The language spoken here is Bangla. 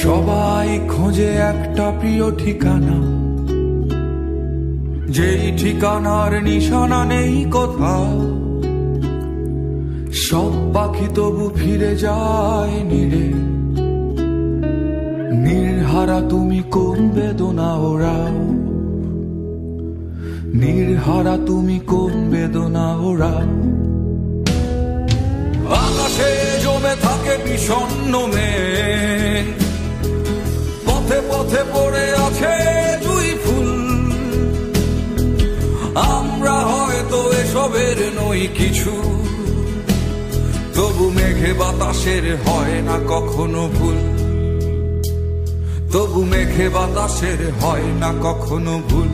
সবাই খোঁজে একটা প্রিয় ঠিকানা, যেই ঠিকানার নিশানা নেই কোথাও। সব পাখি তবু ফিরে যায় নীড়ে, নির্হারা তুমি কোন বেদনা ওরাও, নির্হারা তুমি কোন বেদনা ওরাও। আকাশে জমে থাকে বিষণ্ণ মেঘ, পথে পথে পড়ে আছে জুঁই ফুল। আমরা হয়তো এসবের নই কিছু, তবু মেঘে বাতাসের হয় না কখনো ভুল, তবু মেঘে বাতাসের হয় না কখনো ভুল।